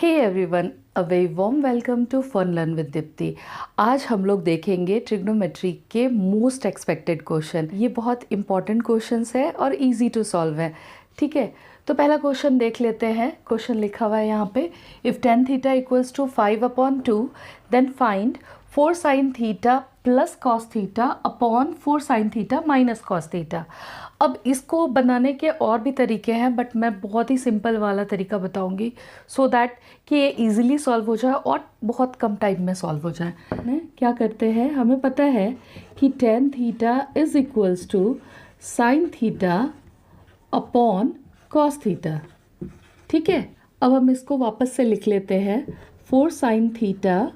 Hey everyone, a very warm welcome to fun learn with Deepti. आज हम लोग देखेंगे ट्रिग्नोमेट्री के मोस्ट एक्सपेक्टेड क्वेश्चन। ये बहुत इंपॉर्टेंट क्वेश्चंस है और इजी टू सॉल्व है। ठीक है, तो पहला क्वेश्चन देख लेते हैं। क्वेश्चन लिखा हुआ है यहाँ पे, if tan theta equals to 5/2 then find 4 sin theta plus cos theta upon 4 sin theta minus cos theta. अब इसको बनाने के और भी तरीके हैं, बट मैं बहुत ही सिंपल वाला तरीका बताऊंगी सो दैट कि ये इजीली सॉल्व हो जाए और बहुत कम टाइम में सॉल्व हो जाए। क्या करते हैं, हमें पता है कि tan theta is equals to sin theta upon cos theta. ठीक है, अब हम इसको वापस से लिख लेते हैं, 4 sin theta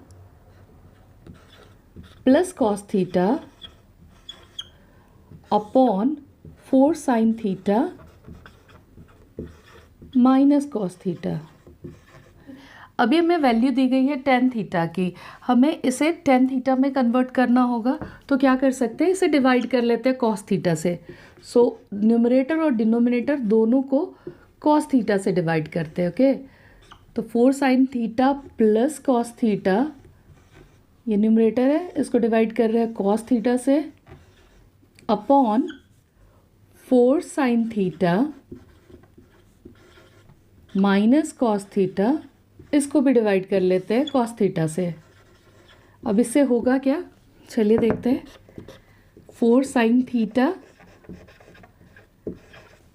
plus cos theta upon 4 sin theta minus cos theta. अभी हमें वैल्यू दी गई है tan थीटा की, हमें इसे tan थीटा में कन्वर्ट करना होगा। तो क्या कर सकते हैं, इसे डिवाइड कर लेते हैं cos थीटा से। सो न्यूमरेटर और डिनोमिनेटर दोनों को cos थीटा से डिवाइड करते हैं। ओके, तो 4 sin theta plus cos theta, ये न्यूमरेटर है, इसको डिवाइड कर रहे हैं cos थीटा से upon 4 sin theta minus cos theta, इसको भी डिवाइड कर लेते हैं कॉस थीटा से। अब इससे होगा क्या, चलिए देखते हैं। 4 sin थीटा,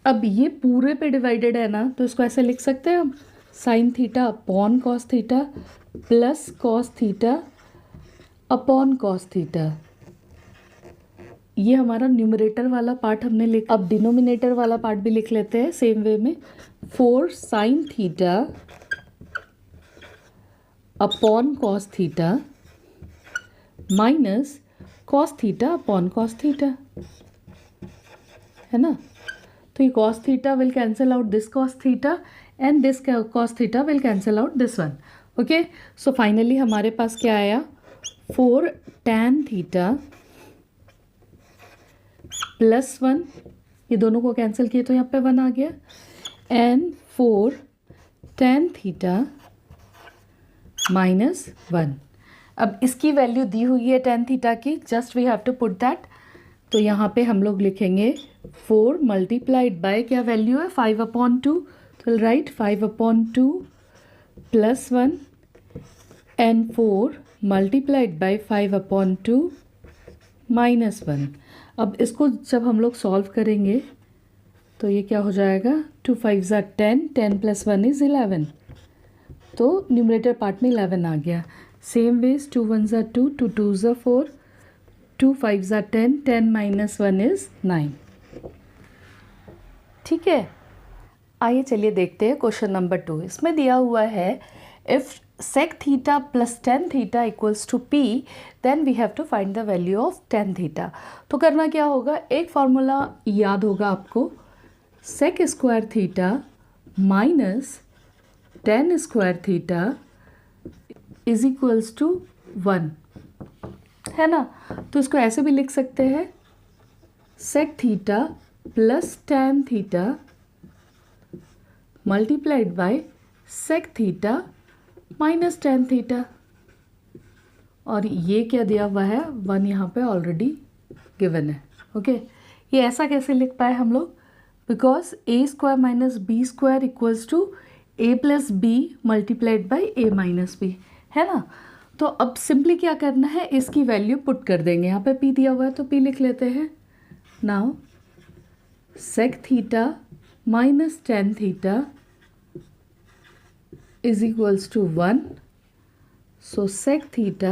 अब ये पूरे पे डिवाइडेड है ना, तो इसको ऐसे लिख सकते हैं हम, sin theta upon cos theta plus cos theta upon cos theta. ये हमारा न्यूमरेटर वाला पार्ट हमने लिख, अब डिनोमिनेटर वाला पार्ट भी लिख लेते हैं सेम वे में। 4 sin theta upon cos theta minus cos theta upon cos theta, है ना। तो ये cos theta will cancel out this cos theta and this cos theta will cancel out this one. Okay, so finally हमारे पास क्या आया, 4 tan theta plus 1, ये दोनों को कैंसिल किए तो यहाँ पे 1 आ गया, एंड 4 tan थीटा माइनस 1। अब इसकी वैल्यू दी हुई है tan थीटा की, just we have to put that. तो यहाँ पे हम लोग लिखेंगे 4 मल्टीप्लाइड बाय, क्या वैल्यू है, 5/2, तो right 5/2 plus 1 and 4 multiplied by 5/2 minus 1। अब इसको जब हम लोग सॉल्व करेंगे तो ये क्या हो जाएगा, 2 5 are 10, 10 प्लस 1 इज़ 11, तो न्यूमरेटर पार्ट में 11 आ गया। Same ways 2 1 are 2, 2 2 are 4, 2 5 are 10, 10 minus 1 is 9। ठीक है, आइए चलिए देखते हैं क्वेश्चन नंबर 2। इसमें दिया हुआ है, if sec theta plus tan theta equals to p then we have to find the value of tan theta. तो करना क्या होगा, एक फार्मूला याद होगा आपको, sec square theta minus tan square theta is equals to 1, है ना। तो इसको ऐसे भी लिख सकते हैं, sec theta plus tan theta multiplied by sec theta minus tan theta, और ये क्या दिया हुआ है, 1 यहाँ पे ऑलरेडी गिवन है। ओके, ये ऐसा कैसे लिख पाए हम लोग, because a square minus B square equals to a plus B multiplied by a minus B, है ना। तो अब सिंपली क्या करना है, इसकी वैल्यू पुट कर देंगे। यहाँ पे p दिया हुआ है तो p लिख लेते हैं। Now sec theta minus tan theta is equals to 1, so sec theta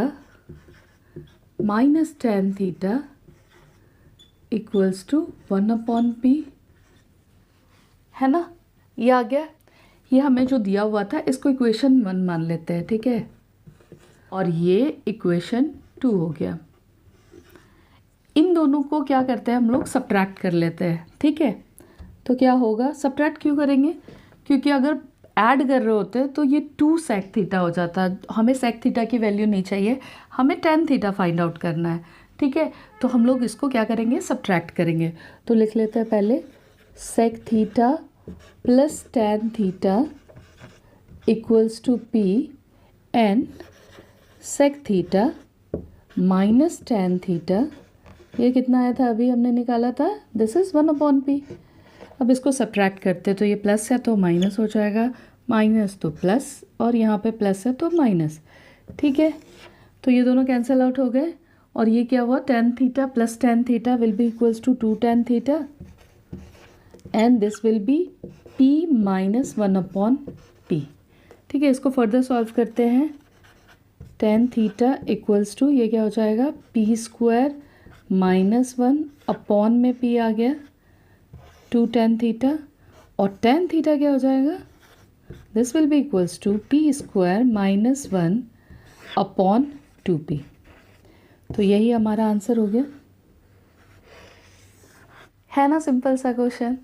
minus tan theta equals to 1 upon p, है ना। ये आ गया, ये हमें जो दिया हुआ था इसको इक्वेशन 1 मान लेते हैं, ठीक है, और ये इक्वेशन 2 हो गया। इन दोनों को क्या करते हैं हम लोग, सब्ट्रैक्ट कर लेते हैं। ठीक है, तो क्या होगा, सब्ट्रैक्ट क्यों करेंगे, क्योंकि अगर ऐड कर रहे होते तो ये 2 sec थीटा हो जाता। हमें sec थीटा की वैल्यू नहीं चाहिए, हमें tan थीटा फाइंड आउट करना है। ठीक है, तो हम लोग इसको क्या करेंगे, सब्ट्रैक्ट करेंगे। तो लिख लेते हैं पहले, sec theta plus tan theta equals to P and sec theta minus tan theta, ये कितना आया था अभी हमने निकाला था, दिस इज़ 1/p। अब इसको सब्ट्रैक्ट करते तो ये प्लस है तो माइनस हो जाएगा, माइनस तो प्लस, और यहाँ पे प्लस है तो माइनस। ठीक है, तो ये दोनों कैंसिल आउट हो गए और ये क्या हुआ, tan theta plus tan theta will be equals to 2 tan theta and this will be p minus 1/p। ठीक है, इसको फर्दर सॉल्व करते हैं। टेन थीटा इक्वल्स टू ये क्या हो जाएगा, p स्क्वायर माइनस 1 में p आ गया 2 tan थीटा, और tan थीटा क्या हो जाएगा, this will be equals to p square minus 1/2p। तो यही हमारा आंसर हो गया, है ना सिंपल सा क्वेश्चन।